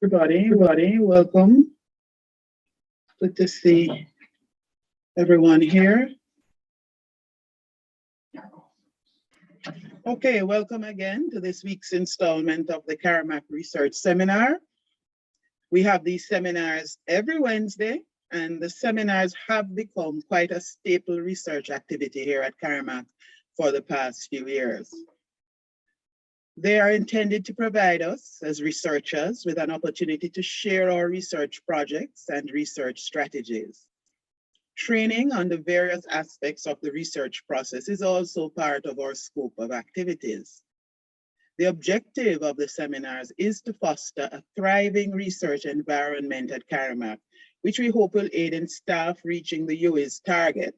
Everybody, welcome. Good to see everyone here. Okay, welcome again to this week's installment of the CARIMAC Research Seminar. We have these seminars every Wednesday, and the seminars have become quite a staple research activity here at CARIMAC for the past few years. They are intended to provide us as researchers with an opportunity to share our research projects and research strategies. Training on the various aspects of the research process is also part of our scope of activities. The objective of the seminars is to foster a thriving research environment at CARIMAC, which we hope will aid in staff reaching the UI's target,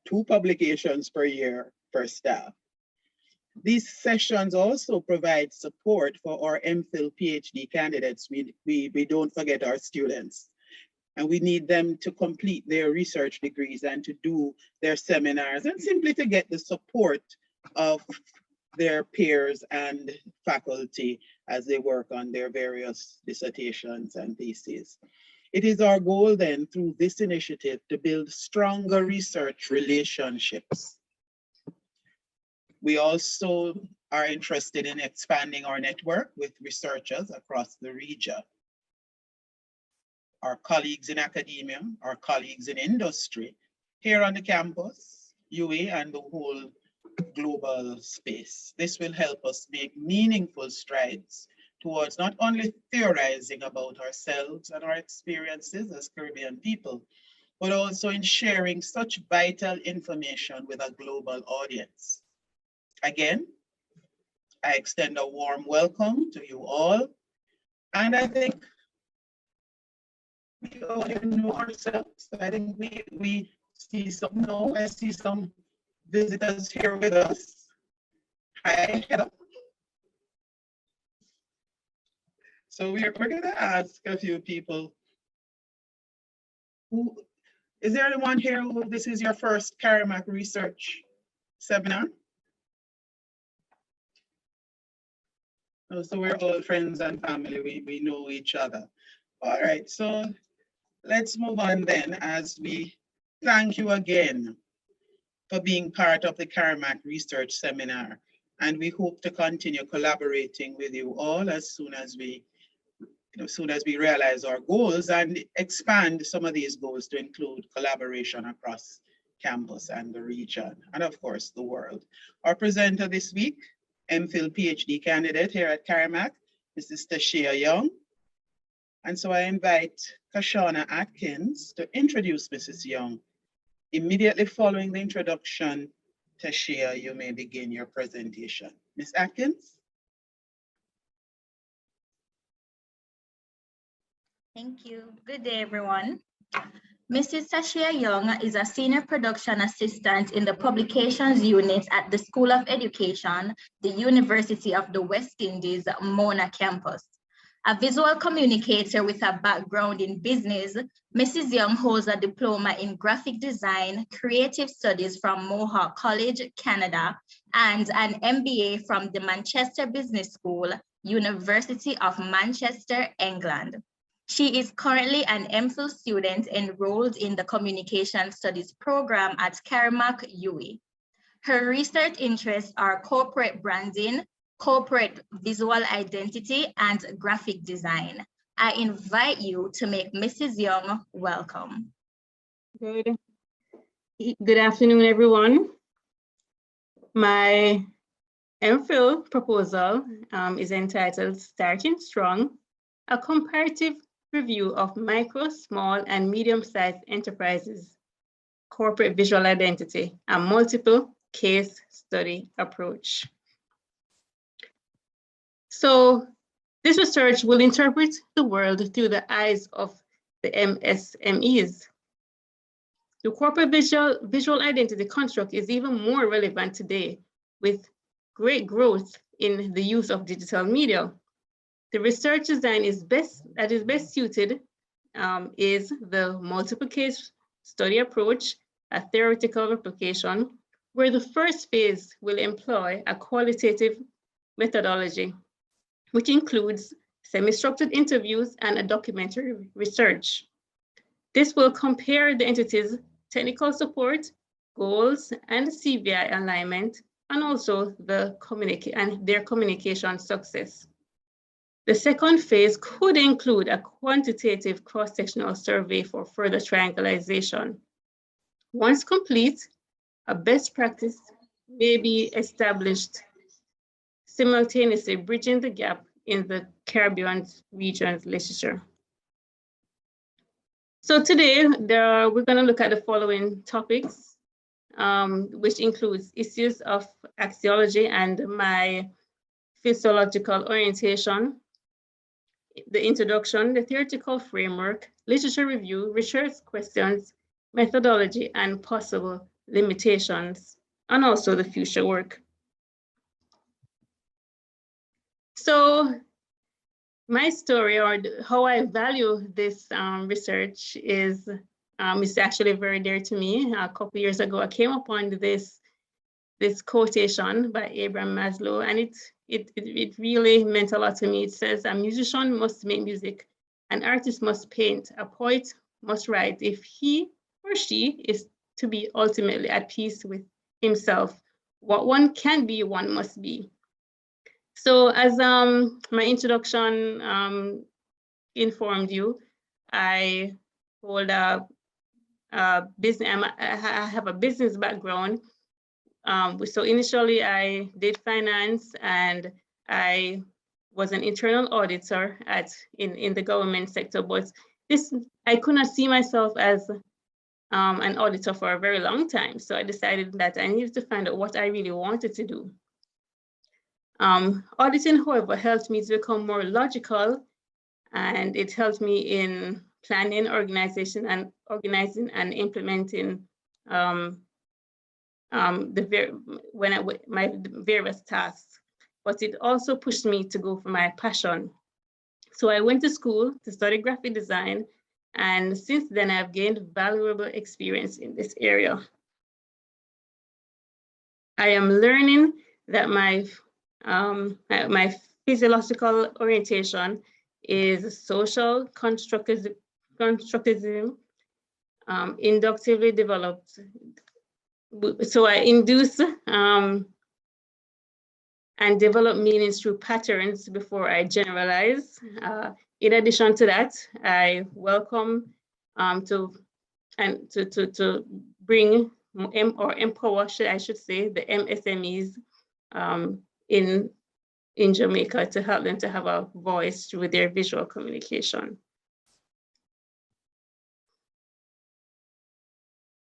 2 publications per year per staff. These sessions also provide support for our MPhil PhD candidates. We don't forget our students, and we need them to complete their research degrees and to do their seminars and simply to get the support of their peers and faculty as they work on their various dissertations and theses. It is our goal then through this initiative to build stronger research relationships. We also are interested in expanding our network with researchers across the region. Our colleagues in academia, our colleagues in industry, here on the campus, UA, and the whole global space. This will help us make meaningful strides towards not only theorizing about ourselves and our experiences as Caribbean people, but also in sharing such vital information with a global audience. Again, I extend a warm welcome to you all. And I think we all know ourselves. I think we see some, no, I see some visitors here with us. Hi, hello. So we're going to ask a few people. Is there anyone here who this is your first CARIMAC research seminar? So we're all friends and family, we know each other. All right, so let's move on then as we thank you again for being part of the CARIMAC Research Seminar. And we hope to continue collaborating with you all as soon as we realize our goals and expand some of these goals to include collaboration across campus and the region, and of course, the world. Our presenter this week, MPhil PhD candidate here at CARIMAC, Mrs. Tashiya Young. And so I invite Kashana Atkins to introduce Mrs. Young. Immediately following the introduction, Tashiya, you may begin your presentation. Ms. Atkins? Thank you. Good day, everyone. Mrs. Tashiya Young is a senior production assistant in the publications unit at the School of Education, the University of the West Indies, Mona campus. A visual communicator with a background in business, Mrs. Young holds a diploma in graphic design, creative studies from Mohawk College, Canada, and an MBA from the Manchester Business School, University of Manchester, England. She is currently an MPhil student enrolled in the Communication Studies program at CARIMAC UWI. Her research interests are corporate branding, corporate visual identity, and graphic design. I invite you to make Mrs. Young welcome. Good afternoon, everyone. My MPhil proposal is entitled Starting Strong, a comparative review of micro, small, and medium-sized enterprises, corporate visual identity, a multiple case study approach. So this research will interpret the world through the eyes of the MSMEs. The corporate visual identity construct is even more relevant today with great growth in the use of digital media. The research design that is best suited is the multiple case study approach, a theoretical application, where the first phase will employ a qualitative methodology, which includes semi-structured interviews, and a documentary research. This will compare the entity's technical support, goals, and CVI alignment, and also their communication success. The second phase could include a quantitative cross-sectional survey for further triangulation. Once complete, a best practice may be established, simultaneously bridging the gap in the Caribbean region's literature. So today, we're going to look at the following topics, which includes issues of axiology and my physiological orientation, the introduction, the theoretical framework, literature review, research questions, methodology, and possible limitations, and also the future work. So my story, or how I value this research, is actually very dear to me. A couple of years ago, I came upon this quotation by Abraham Maslow, and it really meant a lot to me. It says, a musician must make music, an artist must paint, a poet must write. If he or she is to be ultimately at peace with himself, what one can be, one must be. So as my introduction informed you, I hold a business. I have a business background. So initially I did finance, and I was an internal auditor in the government sector, but I could not see myself as an auditor for a very long time. So I decided that I needed to find out what I really wanted to do. Auditing, however, helped me to become more logical, and it helped me in planning, organizing and implementing my various tasks. But it also pushed me to go for my passion. So I went to school to study graphic design, and since then I've gained valuable experience in this area. I am learning that my physiological orientation is social constructivism, inductively developed. So I induce and develop meanings through patterns before I generalize. In addition to that, I welcome to bring or empower, I should say, the MSMEs in Jamaica to help them to have a voice through their visual communication.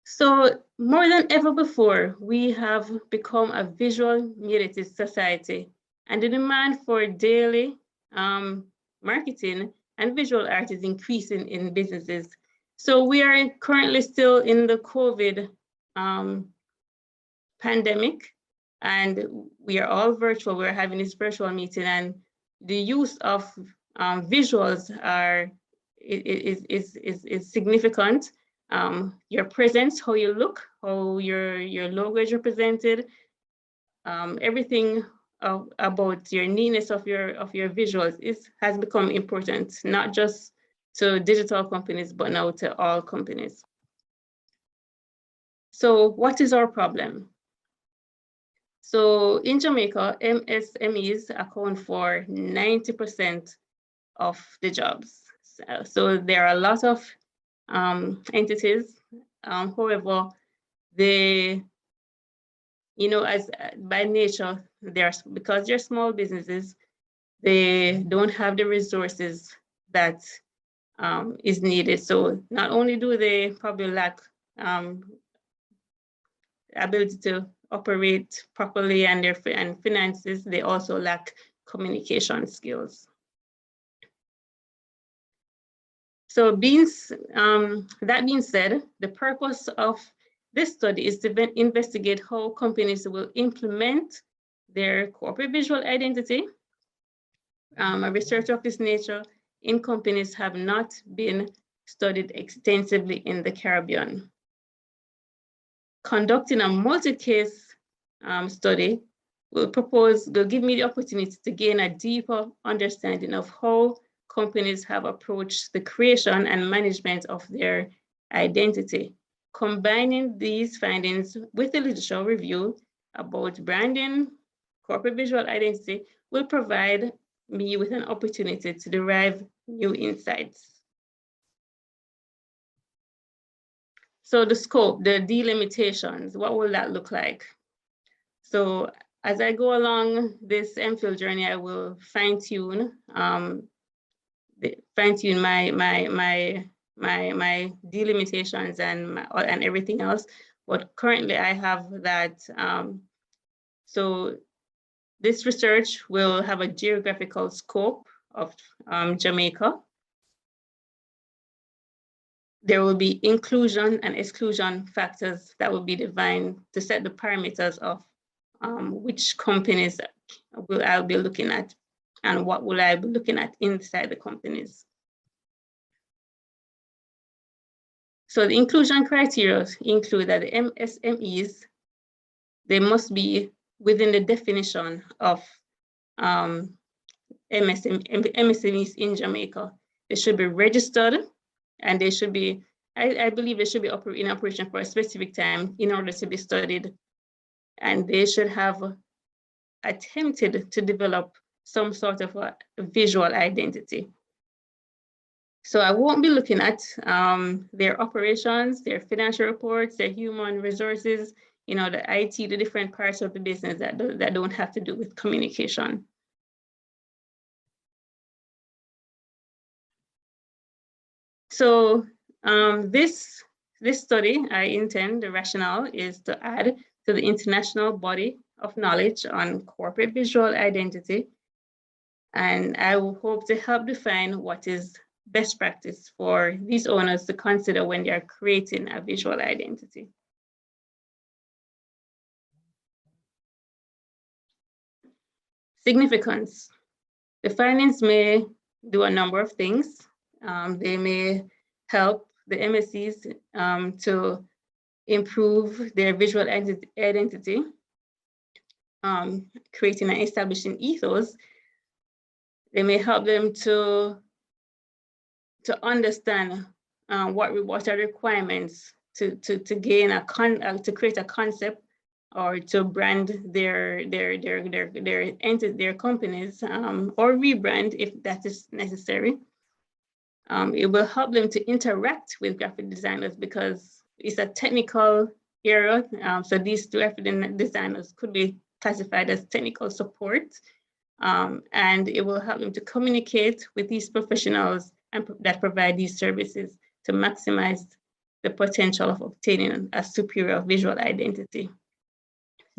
So more than ever before, we have become a visual mediated society, and the demand for daily marketing and visual art is increasing in businesses. So we are currently still in the COVID pandemic, and we are all virtual. We're having this virtual meeting, and the use of visuals is significant. Your presence, how you look, how your logo is represented, everything about your neatness of your visuals has become important, not just to digital companies, but now to all companies. So what is our problem? So in Jamaica, MSMEs account for 90% of the jobs. So there are a lot of entities. However, as by nature, because they're small businesses, they don't have the resources that is needed. So not only do they probably lack ability to operate properly and finances, they also lack communication skills. So that being said, the purpose of this study is to investigate how companies will implement their corporate visual identity. A research of this nature in companies have not been studied extensively in the Caribbean. Conducting a multi-case study they'll give me the opportunity to gain a deeper understanding of how companies have approached the creation and management of their identity. Combining these findings with the literature review about branding, corporate visual identity will provide me with an opportunity to derive new insights. So the scope, the delimitations, what will that look like? So as I go along this MPhil journey, I will fine-tune my delimitations and everything else. But currently I have that. So this research will have a geographical scope of Jamaica. There will be inclusion and exclusion factors that will be defined to set the parameters of which companies I'll be looking at and what will I be looking at inside the companies. So the inclusion criteria include that the MSMEs, they must be within the definition of MSMEs in Jamaica. They should be registered and they should be, I believe they should be in operation for a specific time in order to be studied. And they should have attempted to develop some sort of a visual identity. So I won't be looking at their operations, their financial reports, their human resources, you know, the IT, the different parts of the business that don't have to do with communication. So this study, I intend, the rationale is to add to the international body of knowledge on corporate visual identity. And I will hope to help define what is best practice for these owners to consider when they are creating a visual identity. Significance. The findings may do a number of things. They may help the MSCs to improve their visual identity, creating and establishing ethos. They may help them to understand what are the requirements to gain to create a concept or to brand their companies or rebrand if that is necessary. It will help them to interact with graphic designers because it's a technical area. So these graphic designers could be classified as technical support. And it will help them to communicate with these professionals that provide these services to maximize the potential of obtaining a superior visual identity.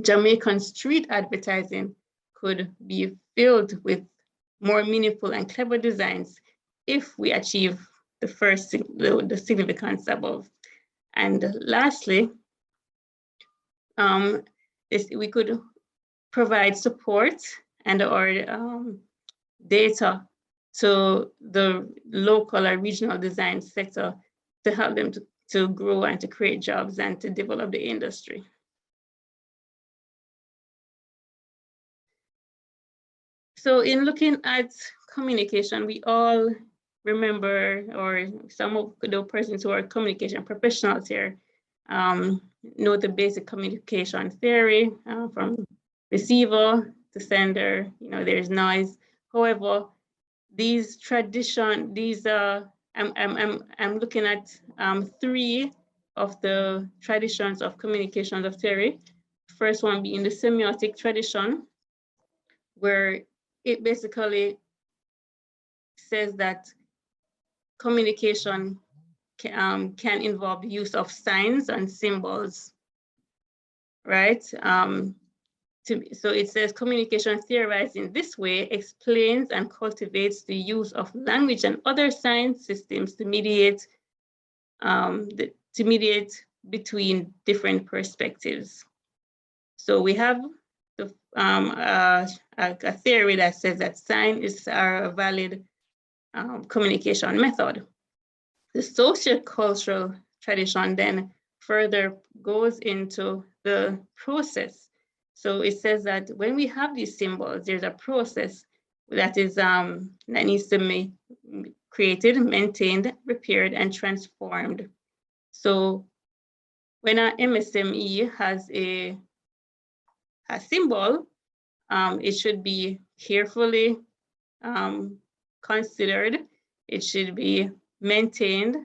Jamaican street advertising could be filled with more meaningful and clever designs if we achieve the significance above. And lastly, we could provide support and or data to the local or regional design sector to help them to grow and to create jobs and to develop the industry. So in looking at communication, we all remember, or some of the persons who are communication professionals here know the basic communication theory from receiver to sender. You know, there's noise. However, I'm looking at 3 of the traditions of communications of theory. First one being the semiotic tradition, where it basically says that communication can involve the use of signs and symbols, right? So it says communication theorized in this way explains and cultivates the use of language and other science systems to mediate between different perspectives. So we have a theory that says that signs are a valid communication method. The sociocultural tradition then further goes into the process So it says that when we have these symbols, there's a process that is that needs to be created, maintained, repaired, and transformed. So when an MSME has a symbol, it should be carefully considered. It should be maintained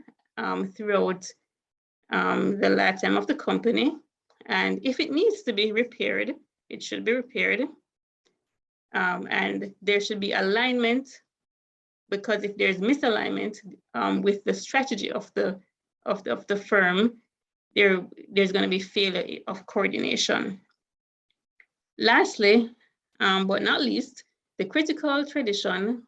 throughout the lifetime of the company. And if it needs to be repaired, it should be repaired. And there should be alignment, because if there's misalignment with the strategy of the firm, there's going to be failure of coordination. Lastly, but not least, the critical tradition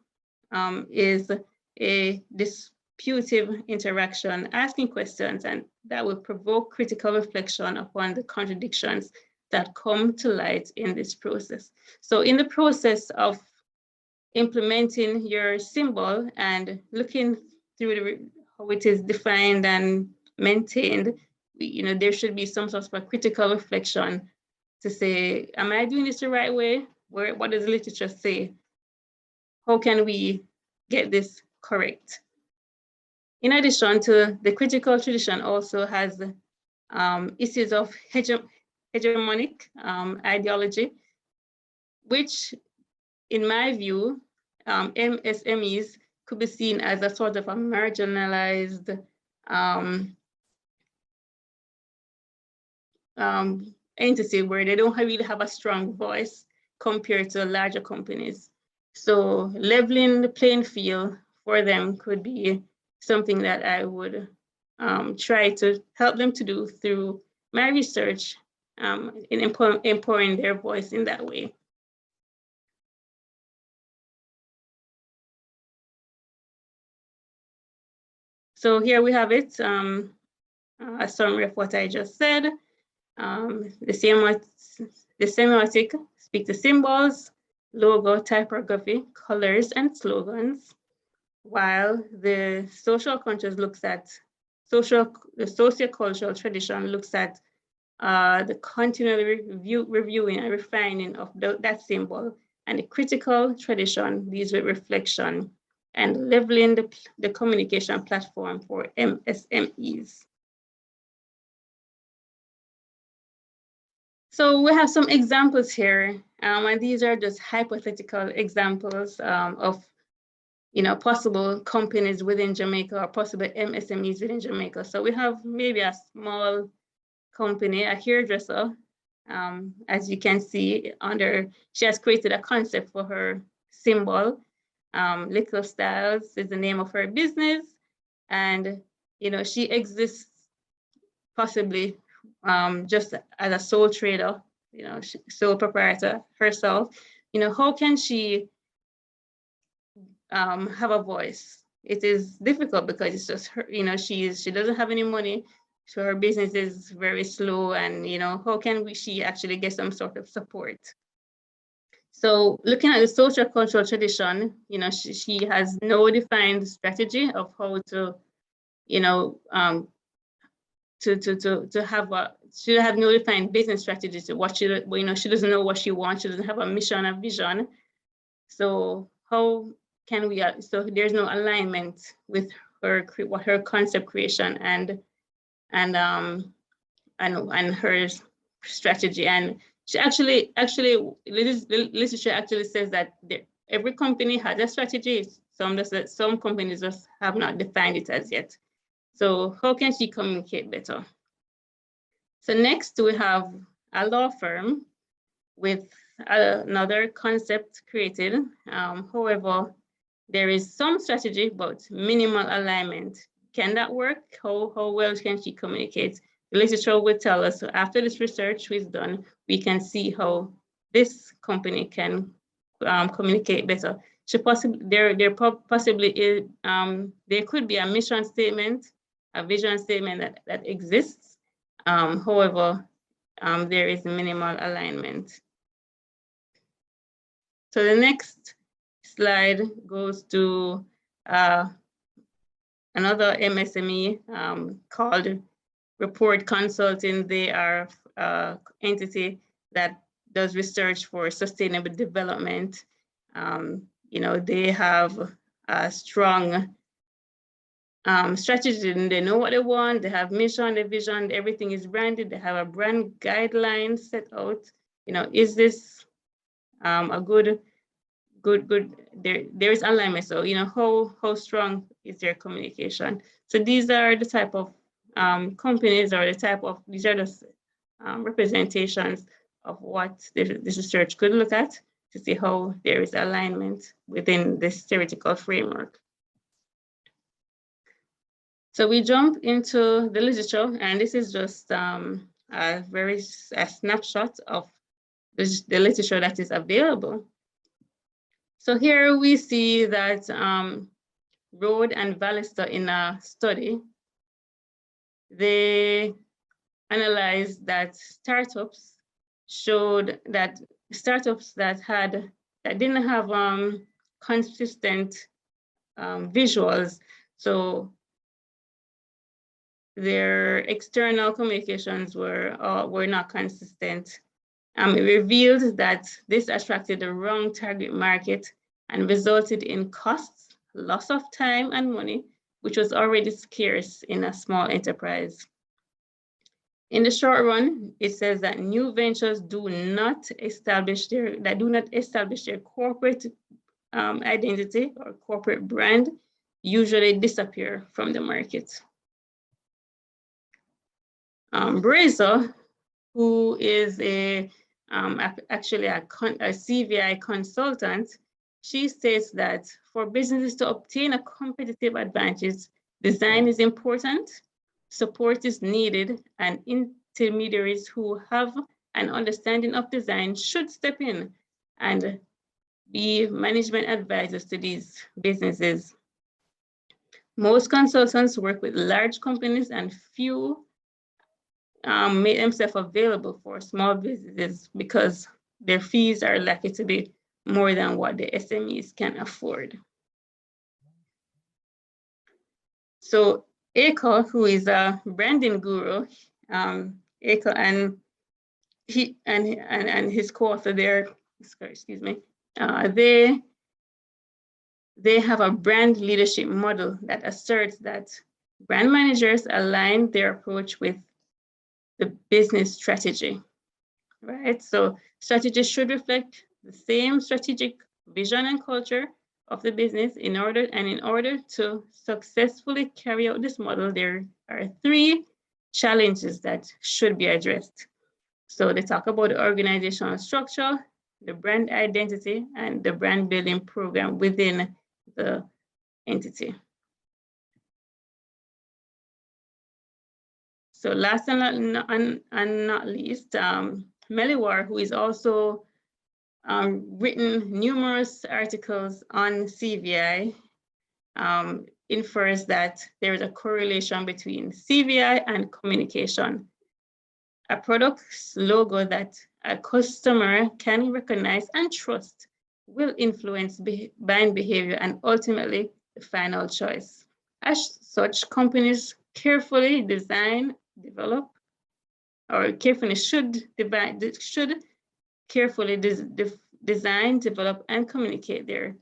is a disputive interaction, asking questions, and that will provoke critical reflection upon the contradictions that come to light in this process. So in the process of implementing your symbol and looking through how it is defined and maintained, there should be some sort of a critical reflection to say, am I doing this the right way? What does the literature say? How can we get this correct? In addition to the critical tradition also has issues of hegemonic ideology, which in my view, MSMEs could be seen as a sort of a marginalized entity where they don't really have a strong voice compared to larger companies. So leveling the playing field for them could be something that I would try to help them to do through my research in empowering their voice in that way. So here we have it, a summary of what I just said. The semiotic speak to symbols, logo, typography, colors, and slogans, while the social conscious looks at the sociocultural tradition looks at the continual reviewing and refining of that symbol, and the critical tradition deals with reflection and leveling the communication platform for MSMEs. So we have some examples here, and these are just hypothetical examples of possible companies within Jamaica or possible MSMEs within Jamaica. So we have maybe a small company, a hairdresser, as you can see she has created a concept for her symbol. Little Styles is the name of her business, and she exists possibly just as a sole trader, sole proprietor herself. How can she have a voice? It is difficult because it's just her, she doesn't have any money, so her business is very slow, and how can she actually get some sort of support? So looking at the social cultural tradition, she has no defined strategy of how to, she have no defined business strategy to what she doesn't know what she wants. She doesn't have a mission, a vision. So how can we? So there's no alignment with her concept creation and her strategy. And she actually literature actually says that every company has a strategy. Some companies just have not defined it as yet. So how can she communicate better? So next we have a law firm with another concept created. However, there is some strategy, but minimal alignment. Can that work? How well can she communicate? The literature will tell us. So after this research is done, we can see how this company can communicate better. Possibly there could be a mission statement, a vision statement that exists. However, there is minimal alignment. So the next slide goes to another MSME called Report Consulting. They are entity that does research for sustainable development. You know, they have a strong strategy, and they know what they want. They have mission, the vision, everything is branded. They have a brand guideline set out. You know, is this a good? There is alignment. So, you know, how strong is their communication? So these are the type of companies, or the type of, these are the representations of what this research could look at to see how there is alignment within this theoretical framework. So we jump into the literature, and this is just a snapshot of the literature that is available. So here we see that Rode and Vallister, in a study, they analyzed that startups showed that startups that didn't have consistent visuals, so their external communications were not consistent. It revealed that this attracted the wrong target market and resulted in costs, loss of time and money, which was already scarce in a small enterprise. In the short run, it says that new ventures do not establish their corporate identity or corporate brand, usually disappear from the market. Brazer, who is actually a CVI consultant, she states that for businesses to obtain a competitive advantage, design is important, support is needed, and intermediaries who have an understanding of design should step in and be management advisors to these businesses. Most consultants work with large companies, and few make themselves available for small businesses because their fees are likely to be more than what the SMEs can afford. So Eko, who is a branding guru, Eko and his co-author there, excuse me, they have a brand leadership model that asserts that brand managers align their approach with the business strategy, right? So strategy should reflect the same strategic vision and culture of the business. In order to successfully carry out this model, there are 3 challenges that should be addressed. So they talk about the organizational structure, the brand identity, and the brand building program within the entity. So last and not least, Meliwar, who is also written numerous articles on CVI, infers that there is a correlation between CVI and communication. A product's logo that a customer can recognize and trust will influence buying behavior and ultimately the final choice. As such, companies carefully design, develop, or should carefully design, develop, and communicate their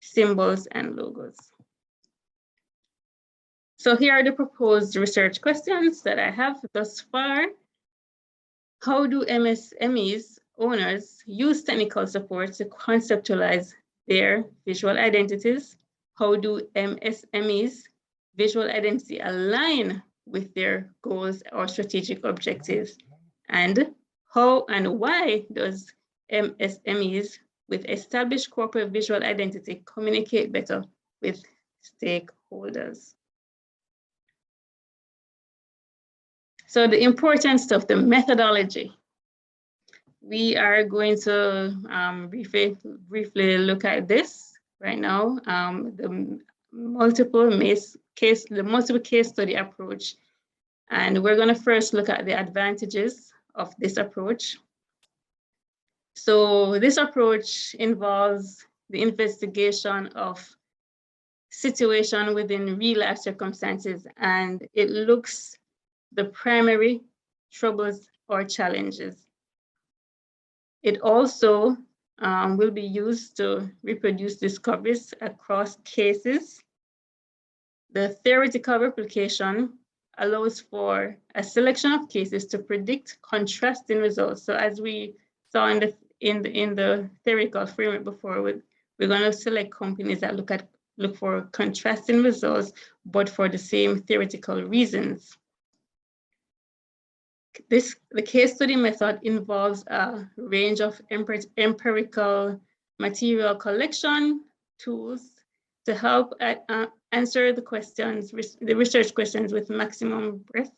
symbols and logos. So here are the proposed research questions that I have thus far. How do MSMEs owners use technical support to conceptualize their visual identities? How do MSMEs' visual identity align with their goals or strategic objectives? And how and why does MSMEs with established corporate visual identity communicate better with stakeholders? So the importance of the methodology. We are going to briefly look at this right now. The multiple case study approach. And we're going to first look at the advantages of this approach. So this approach involves the investigation of situation within real life circumstances, and it looks the primary troubles or challenges. It also will be used to reproduce discoveries across cases. The theoretical replication allows for a selection of cases to predict contrasting results. So as we saw in the theoretical framework before, we're going to select companies that look for contrasting results, but for the same theoretical reasons. The case study method involves a range of empirical material collection tools to help answer the research questions with maximum breadth.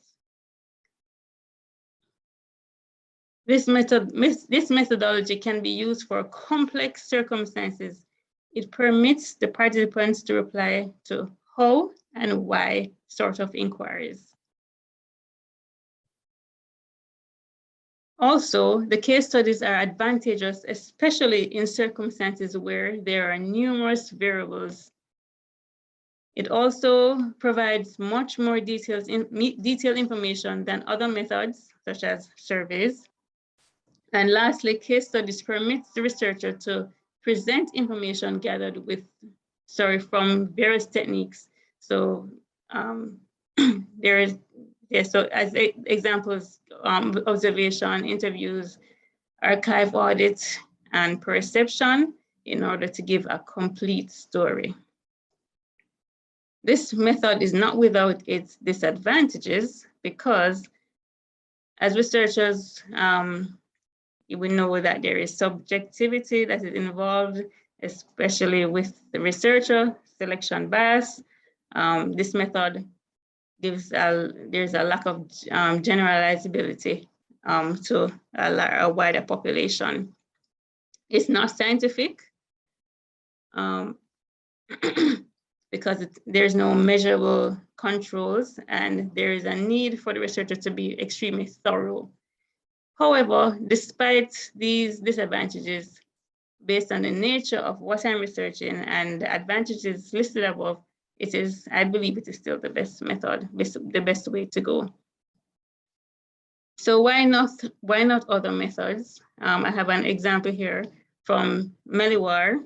This methodology can be used for complex circumstances. It permits the participants to reply to how and why sort of inquiries. Also, the case studies are advantageous, especially in circumstances where there are numerous variables. It also provides much more detailed information than other methods, such as surveys. And lastly, case studies permits the researcher to present information gathered from various techniques. So so as examples, observation, interviews, archive audit, and perception in order to give a complete story. This method is not without its disadvantages because as researchers, we know that there is subjectivity that is involved, especially with the researcher, selection bias. This method there's a lack of generalizability to a wider population. It's not scientific because there's no measurable controls and there is a need for the researcher to be extremely thorough. However, despite these disadvantages, based on the nature of what I'm researching and the advantages listed above, I believe it is still the best method, the best way to go. So why not other methods? I have an example here from Meliwar.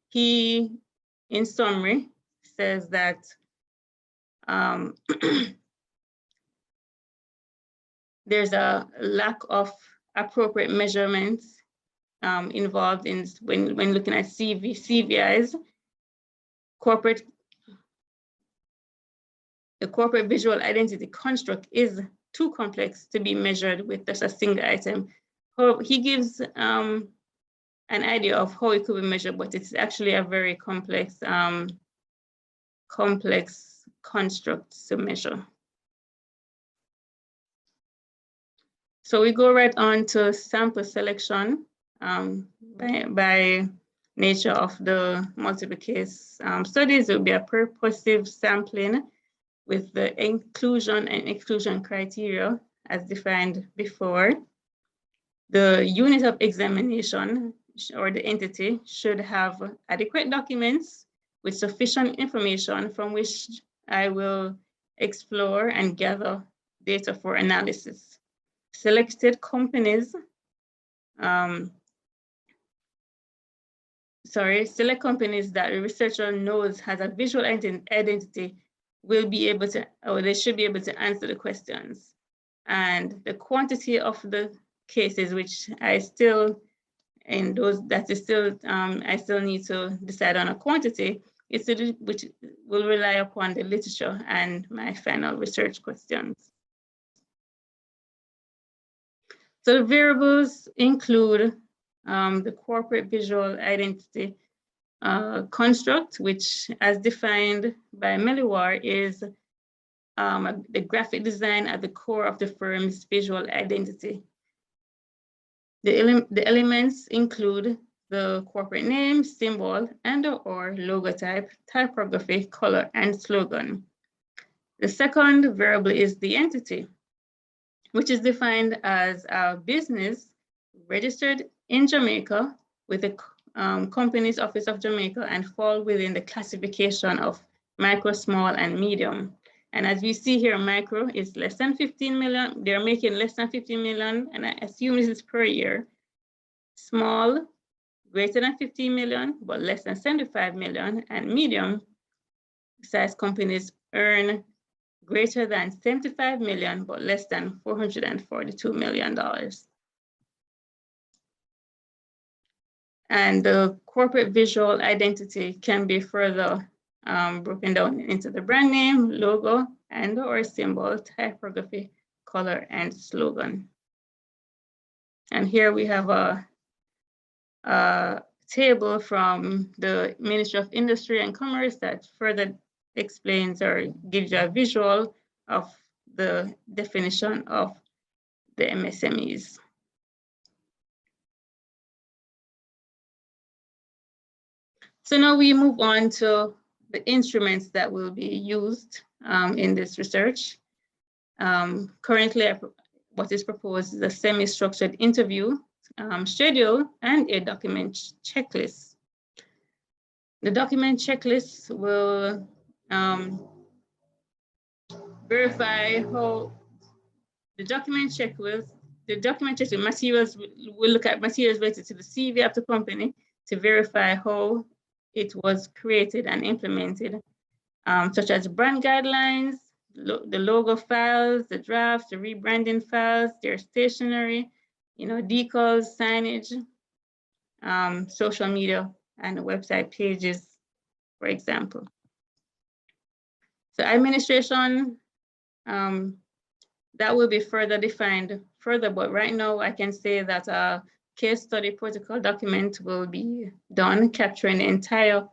He, in summary, says that there's a lack of appropriate measurements involved in when looking at CVIs. The corporate visual identity construct is too complex to be measured with just a single item. He gives an idea of how it could be measured, but it's actually a very complex construct to measure. So we go right on to sample selection by nature of the multiple case studies. It will be a purposive sampling with the inclusion and exclusion criteria as defined before. The unit of examination or the entity should have adequate documents with sufficient information from which I will explore and gather data for analysis. Selected companies, select companies that the researcher knows has a visual identity will be able to, or they should be able to answer the questions. And the quantity of the cases, which I still need to decide on a quantity, which will rely upon the literature and my final research questions. So the variables include the corporate visual identity construct, which as defined by Meliwar is the graphic design at the core of the firm's visual identity. The elements include the corporate name, symbol, and/or logotype, typography, color, and slogan. The second variable is the entity, which is defined as a business registered in Jamaica with the Companies Office of Jamaica and fall within the classification of micro, small, and medium. And as we see here, micro is less than 15 million. They're making less than 15 million, and I assume this is per year. small, greater than 15 million, but less than 75 million, and medium-sized companies earn greater than 75 million, but less than $442 million. And the corporate visual identity can be further broken down into the brand name, logo, and/or symbol, typography, color, and slogan. And here we have a table from the Ministry of Industry and Commerce that further explains or gives you a visual of the definition of the MSMEs. So now we move on to the instruments that will be used in this research. Currently, what is proposed is a semi-structured interview schedule and a document checklist. The document checklist will verify how the document checklist materials will look at materials related to the CV of the company to verify how it was created and implemented, such as brand guidelines, the logo files, the drafts, the rebranding files, their stationery, decals, signage, social media, and website pages, for example. So administration, that will be further defined further, but right now I can say that a case study protocol document will be done, capturing the entire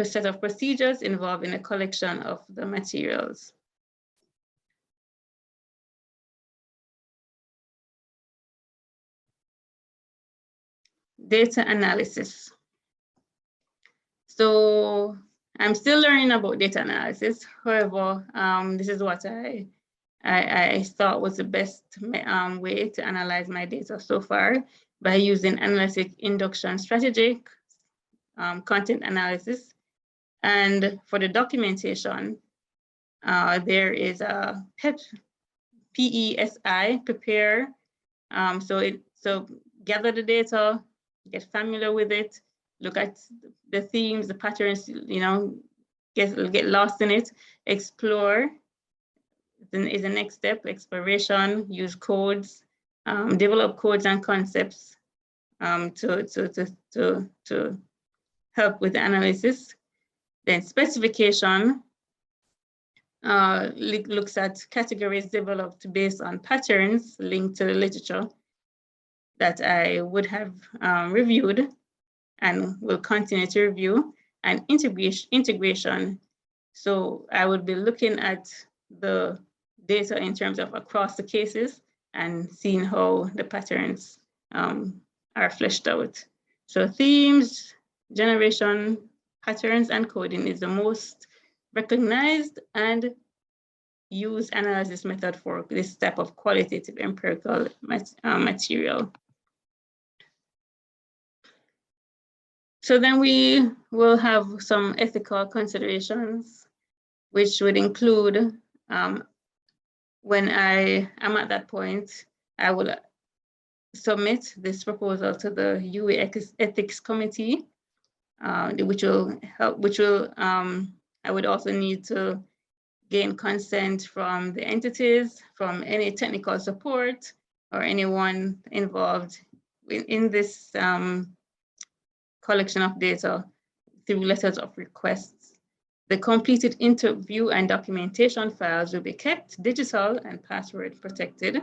set of procedures involving a collection of the materials. Data analysis. So I'm still learning about data analysis. However, this is what I thought was the best way to analyze my data so far, by using analytic induction strategy, content analysis. And for the documentation, there is a PESI, prepare. So gather the data, get familiar with it, look at the themes, the patterns, get lost in it, explore is the next step, exploration, use codes, develop codes and concepts to help with the analysis. Then specification looks at categories developed based on patterns linked to the literature that I would have reviewed and will continue to review, and integration. So I would be looking at the data in terms of across the cases and seeing how the patterns are fleshed out. So themes, generation, patterns, and coding is the most recognized and used analysis method for this type of qualitative empirical material. So then we will have some ethical considerations, which would include, when I am at that point, I will submit this proposal to the UE Ethics Committee, which will I would also need to gain consent from the entities, from any technical support, or anyone involved in this collection of data through letters of requests. The completed interview and documentation files will be kept digital and password protected.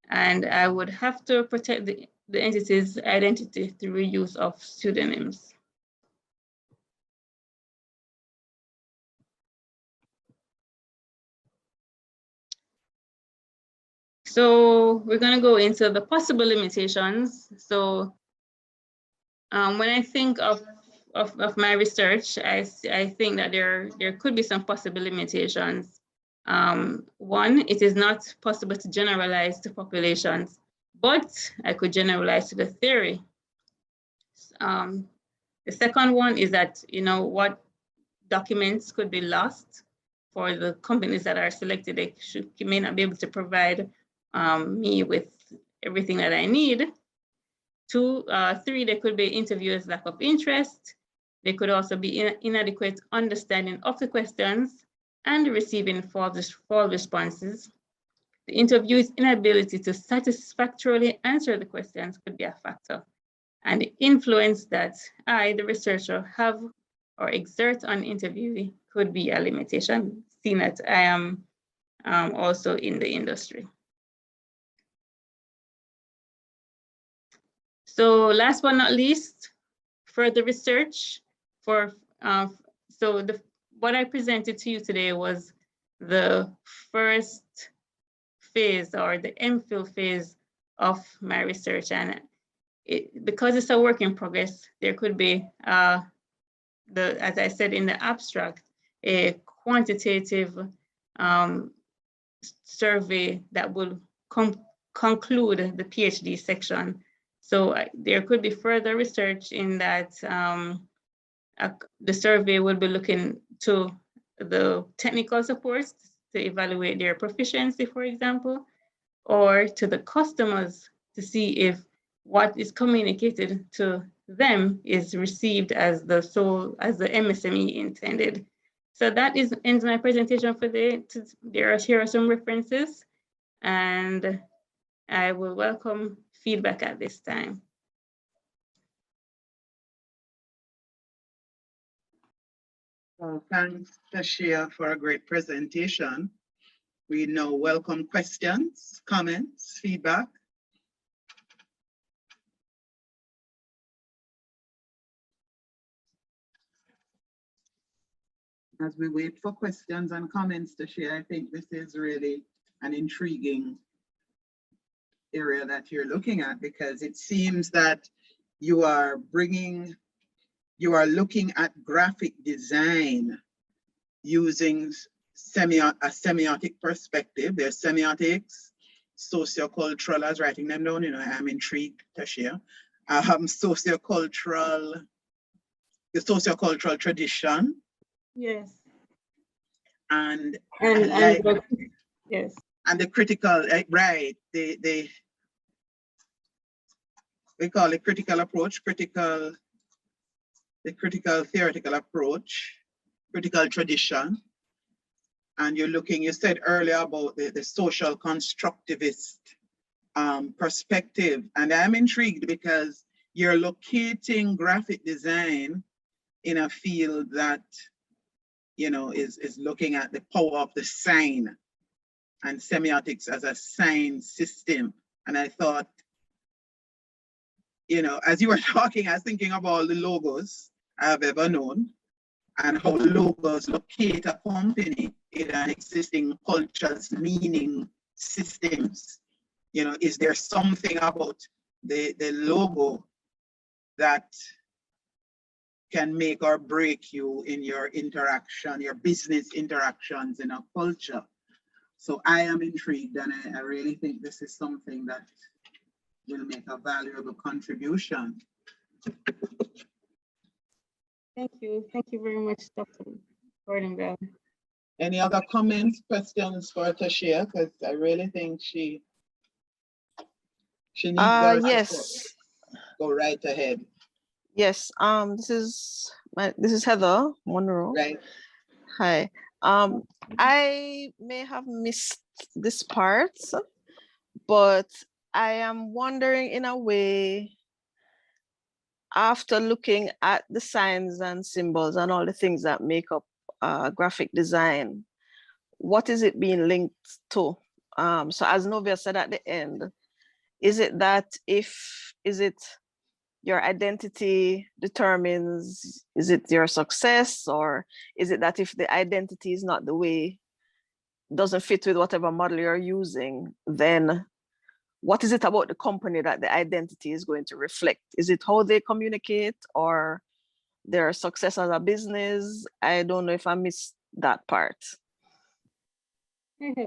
And I would have to protect the entity's identity through use of pseudonyms. So we're going to go into the possible limitations. So when I think of my research, I think that there could be some possible limitations. One, it is not possible to generalize to populations, but I could generalize to the theory. The second one is that, what documents could be lost for the companies that are selected. They may not be able to provide me with everything that I need. Three, there could be interviewers' lack of interest. There could also be inadequate understanding of the questions and receiving false responses. The interviewer's inability to satisfactorily answer the questions could be a factor. And the influence that I, the researcher, have or exert on interviewee could be a limitation, seeing that I am also in the industry. So last but not least, further research for, what I presented to you today was the first phase or the MPhil phase of my research. And because it's a work in progress, there could be, as I said in the abstract, a quantitative survey that will conclude the PhD section. So there could be further research in that the survey will be looking to the technical supports to evaluate their proficiency, for example, or to the customers to see if what is communicated to them is received as the MSME intended. So that ends my presentation for today. Here are some references, and I will welcome feedback at this time. Well, thanks, Tashiya, for a great presentation. We now welcome questions, comments, feedback. As we wait for questions and comments to share, I think this is really an intriguing area that you're looking at, because it seems that you are looking at graphic design using a semiotic perspective. There's semiotics, sociocultural, I was writing them down, I'm intrigued, Tashiya. Sociocultural, the sociocultural tradition. Yes. And yes. And the critical, right, we call it critical approach, the critical theoretical approach, critical tradition. And you said earlier about the social constructivist perspective. And I'm intrigued because you're locating graphic design in a field that, is looking at the power of the sign and semiotics as a sign system. And I thought, as you were talking, I was thinking of all the logos I've ever known and how logos locate a company in an existing culture's meaning systems. Is there something about the logo that can make or break you in your interaction, your business interactions in a culture? So I am intrigued, and I really think this is something that will make a valuable contribution. Thank you. Thank you very much, Dr. Gordon-Bell. Any other comments, questions for Tashiya? Because I really think she needs our yes. support. Go right ahead. Yes. This is Heather Monroe. Right. Hi. I may have missed this part, but I am wondering, in a way, after looking at the signs and symbols and all the things that make up graphic design, what is it being linked to? So as Novia said at the end, is it your identity determines, is it your success, or is it that if the identity is not the way, doesn't fit with whatever model you're using, then what is it about the company that the identity is going to reflect? Is it how they communicate or their success as a business? I don't know if I missed that part.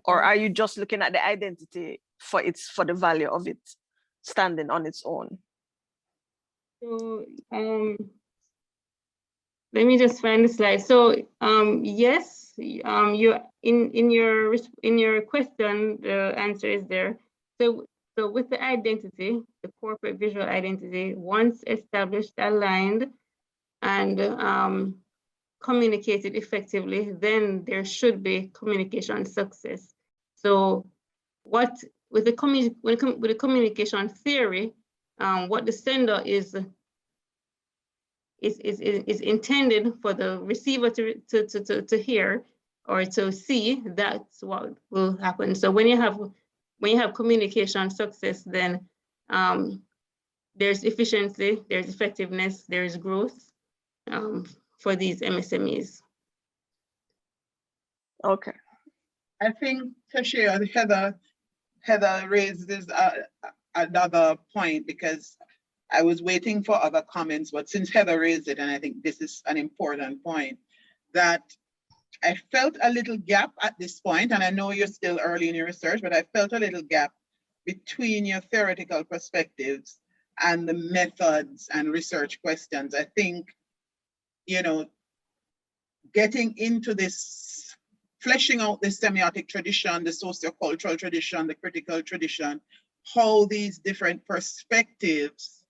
Or are you just looking at the identity for the value of it standing on its own? So let me just find the slide. So yes, you in your question, the answer is there. So So with the identity, the corporate visual identity, once established, aligned, and communicated effectively, then there should be communication success. So what with the communication theory, what the sender is intended for the receiver to hear or to see, that's what will happen. So when you have communication success, then there's efficiency, there's effectiveness, there's growth for these MSMEs. Okay. I think Tashiya, Heather raised this another point, because I was waiting for other comments, but since Heather raised it, and I think this is an important point, that I felt a little gap at this point, and I know you're still early in your research, but I felt a little gap between your theoretical perspectives and the methods and research questions. I think, you know, getting into this, fleshing out the semiotic tradition, the sociocultural tradition, the critical tradition, how these different perspectives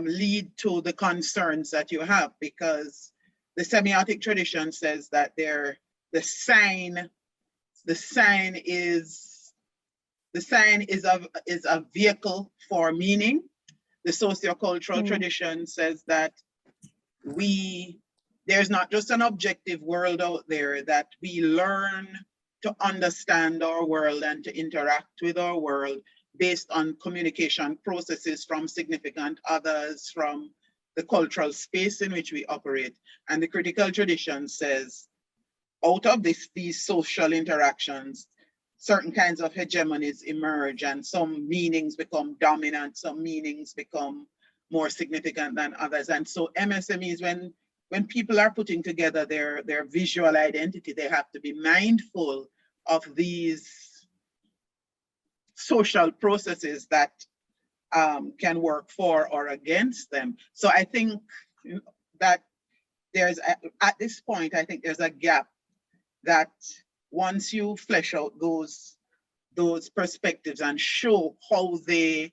lead to the concerns that you have, because the semiotic tradition says that the sign is a vehicle for meaning. The sociocultural tradition says that there's not just an objective world out there, that we learn to understand our world and to interact with our world based on communication processes from significant others, from the cultural space in which we operate. And the critical tradition says, out of these social interactions, certain kinds of hegemonies emerge, and some meanings become dominant, some meanings become more significant than others. And so MSMEs, when people are putting together their visual identity, they have to be mindful of these social processes that can work for or against them. So I think that at this point, I think there's a gap that once you flesh out those perspectives and show how they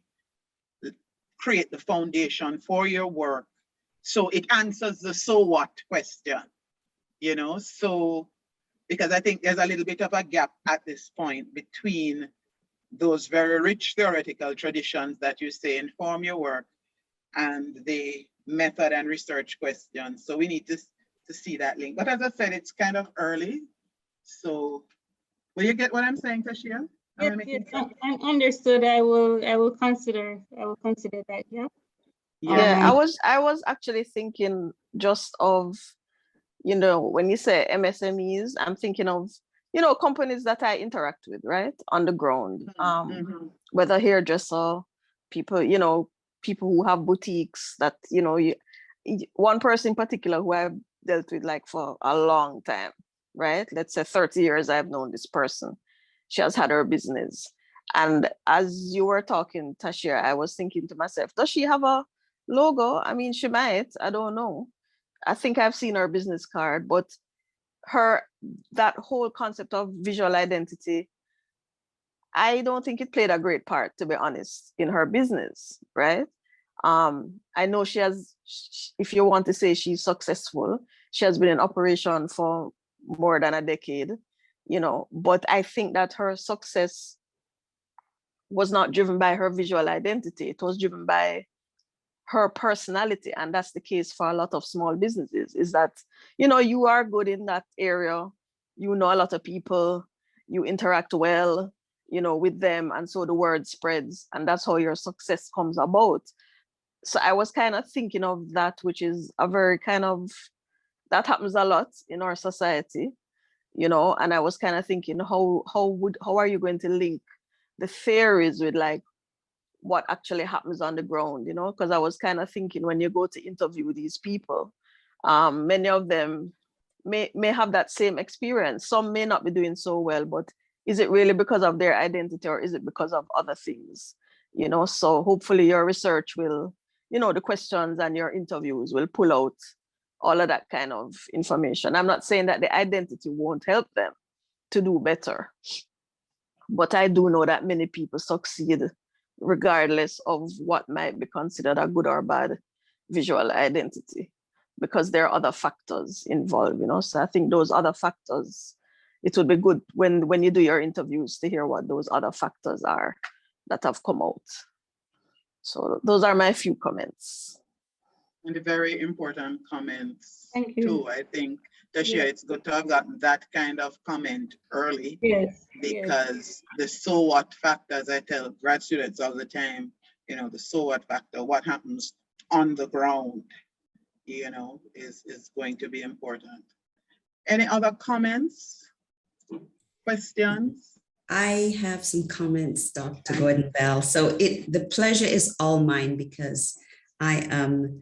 create the foundation for your work, so it answers the so what question, you know? So, because I think there's a little bit of a gap at this point between those very rich theoretical traditions that you say inform your work and the method and research questions. So we need to see that link. But as I said, it's kind of early. So will you get what I'm saying, Tashiya? Yes, I understood. I will consider that. Yeah. Yeah, I was actually thinking just of, you know, when you say MSMEs, I'm thinking of, you know, companies that I interact with, right, on the ground, whether hairdresser, people, you know, people who have boutiques that, you know, one person in particular who I've dealt with like for a long time, right? Let's say 30 years I've known this person. She has had her business. And as you were talking, Tashiya, I was thinking to myself, does she have a logo? I mean, she might, I don't know. I think I've seen her business card, but that whole concept of visual identity, I don't think it played a great part, to be honest, in her business, right? I know she has, if you want to say she's successful, she has been in operation for more than a decade, you know, but I think that her success was not driven by her visual identity. It was driven by her personality. And that's the case for a lot of small businesses, is that, you know, you are good in that area, you know a lot of people, you interact well, you know, with them. And so the word spreads, and that's how your success comes about. So I was kind of thinking of that, which is a very kind of, that happens a lot in our society, you know, and I was kind of thinking, how are you going to link the theories with like what actually happens on the ground, you know? Because I was kind of thinking, when you go to interview these people, many of them may have that same experience. Some may not be doing so well, but is it really because of their identity, or is it because of other things, you know? So hopefully your research will, you know, the questions and your interviews will pull out all of that kind of information. I'm not saying that the identity won't help them to do better, but I do know that many people succeed regardless of what might be considered a good or bad visual identity, because there are other factors involved, you know. So I think those other factors, it would be good when you do your interviews to hear what those other factors are that have come out. So those are my few comments. And very important comments. Thank you. Too. I think, Tashiya, Yes. it's good to have gotten that kind of comment early, Yes. because the so what factor, as I tell grad students all the time, you know, the so what factor, what happens on the ground, you know, is going to be important. Any other comments, questions? I have some comments, Dr. Gordon Bell. So the pleasure is all mine, because I am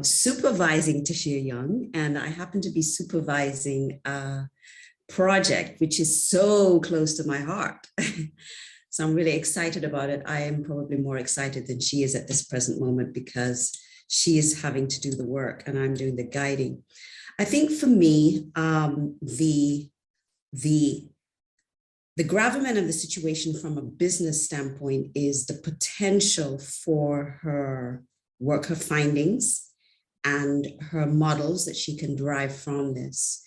supervising Tashiya Young, and I happen to be supervising a project which is so close to my heart. So I'm really excited about it. I am probably more excited than she is at this present moment, because she is having to do the work and I'm doing the guiding. I think for me, the gravamen of the situation from a business standpoint is the potential for her work, her findings, and her models that she can derive from this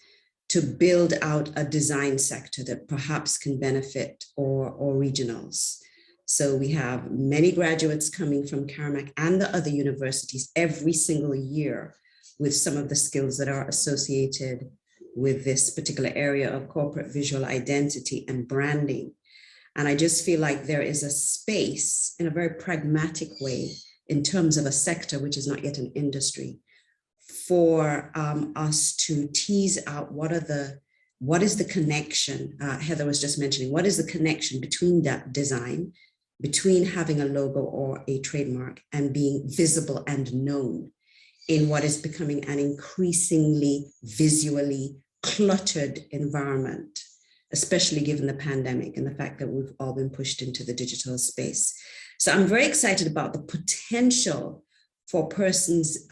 to build out a design sector that perhaps can benefit or regionals. So we have many graduates coming from CARIMAC and the other universities every single year with some of the skills that are associated with this particular area of corporate visual identity and branding. And I just feel like there is a space in a very pragmatic way in terms of a sector, which is not yet an industry, for us to tease out what is the connection, Heather was just mentioning, what is the connection between that design, between having a logo or a trademark and being visible and known in what is becoming an increasingly visually cluttered environment, especially given the pandemic and the fact that we've all been pushed into the digital space. So I'm very excited about the potential for persons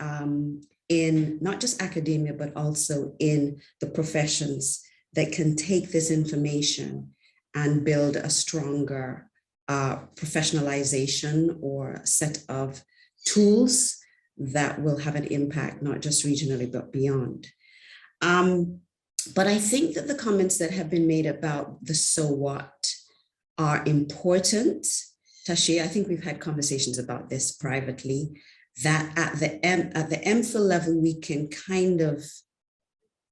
in not just academia, but also in the professions that can take this information and build a stronger professionalization or set of tools that will have an impact, not just regionally, but beyond. But I think that the comments that have been made about the so what are important. Tashiya, I think we've had conversations about this privately, that at the MPhil level, we can kind of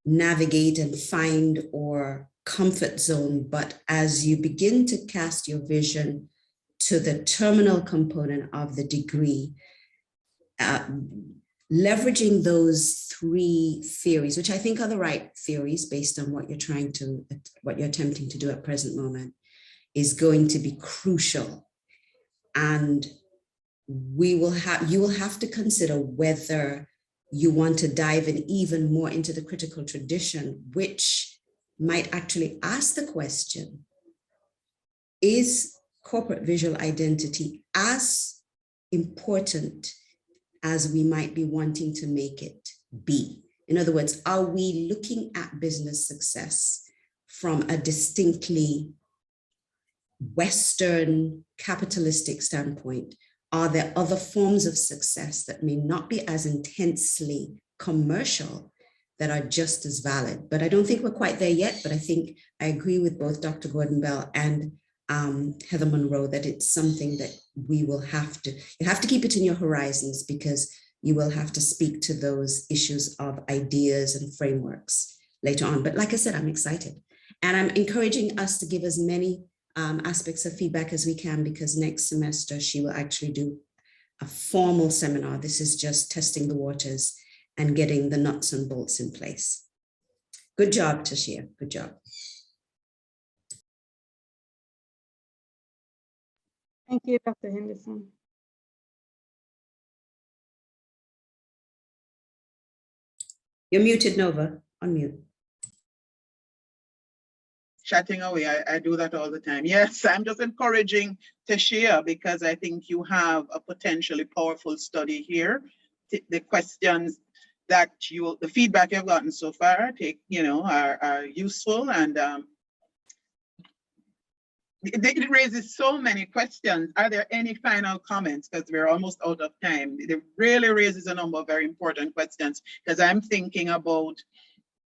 navigate and find or comfort zone, but as you begin to cast your vision to the terminal component of the degree, leveraging those three theories, which I think are the right theories based on what you're attempting to do at present moment, is going to be crucial. And you will have to consider whether you want to dive in even more into the critical tradition, which might actually ask the question, is corporate visual identity as important as we might be wanting to make it be? In other words, are we looking at business success from a distinctly Western capitalistic standpoint? Are there other forms of success that may not be as intensely commercial that are just as valid? But I don't think we're quite there yet, but I think I agree with both Dr. Gordon Bell and Heather Monroe that it's something that you have to keep it in your horizons, because you will have to speak to those issues of ideas and frameworks later on. But like I said, I'm excited. And I'm encouraging us to give as many aspects of feedback as we can, because next semester she will actually do a formal seminar. This is just testing the waters and getting the nuts and bolts in place. Good job, Tashiya, good job. Thank you, Dr. Henderson. You're muted, Nova, unmute. Chatting away, I do that all the time. Yes, I'm just encouraging Tashiya, because I think you have a potentially powerful study here. The questions that the feedback you've gotten so far are useful, and it raises so many questions. Are there any final comments? Because we're almost out of time. It really raises a number of very important questions, because I'm thinking about,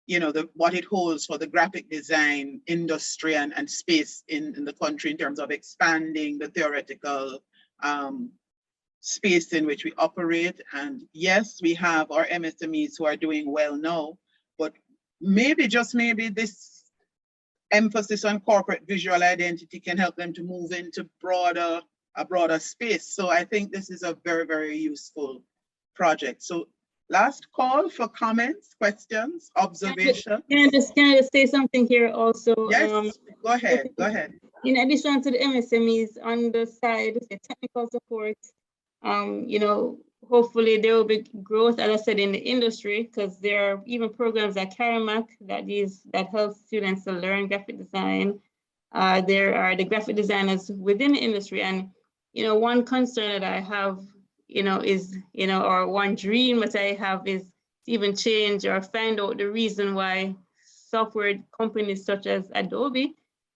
you know, what it holds for the graphic design industry and space in the country in terms of expanding the theoretical space in which we operate. And yes, we have our MSMEs who are doing well now, but maybe, just maybe, this emphasis on corporate visual identity can help them to move into a broader space. So I think this is a very, very useful project. So last call for comments, questions, observations. Can I just say something here also? Yes, go ahead, go ahead. In addition to the MSMEs on the side, the technical support, you know, hopefully there will be growth, as I said, in the industry, because there are even programs like CARIMAC that help students to learn graphic design. There are the graphic designers within the industry. And, you know, one concern that I have, you know, is, you know, or one dream that I have is to even change or find out the reason why software companies such as Adobe,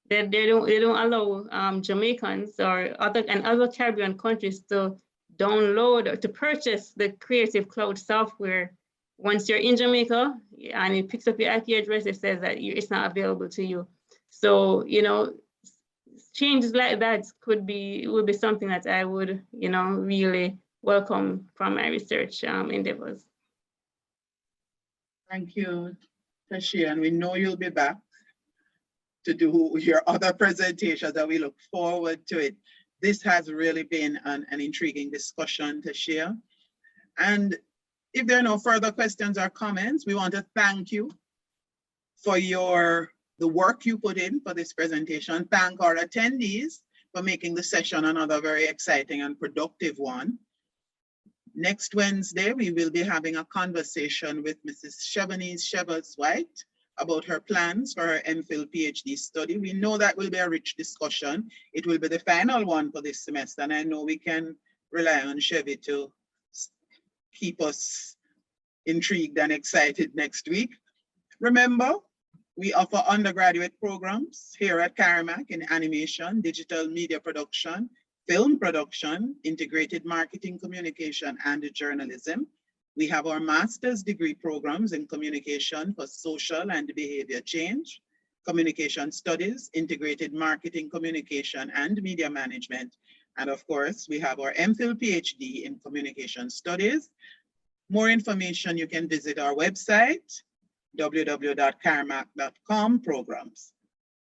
that they don't allow Jamaicans or other Caribbean countries to download or to purchase the Creative Cloud software. Once you're in Jamaica and it picks up your IP address, it says that it's not available to you. So, you know, changes like that would be something that I would, you know, really welcome from my research endeavors. Thank you, Tashiya, and we know you'll be back to do your other presentations, and we look forward to it. This has really been an intriguing discussion, Tashiya. And if there are no further questions or comments, we want to thank you for the work you put in for this presentation. Thank our attendees for making the session another very exciting and productive one. Next Wednesday, we will be having a conversation with Mrs. Shevers-White about her plans for her MPhil PhD study. We know that will be a rich discussion. It will be the final one for this semester, and I know we can rely on Chevy to keep us intrigued and excited next week. Remember, we offer undergraduate programs here at CARIMAC in animation, digital media production, film production, integrated marketing, communication, and journalism. We have our master's degree programs in communication for social and behavior change, communication studies, integrated marketing, communication, and media management. And of course, we have our MPhil PhD in communication studies. More information, you can visit our website, www.carimac.com programs.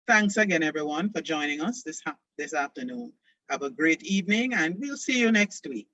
Thanks again, everyone, for joining us this afternoon. Have a great evening, and we'll see you next week.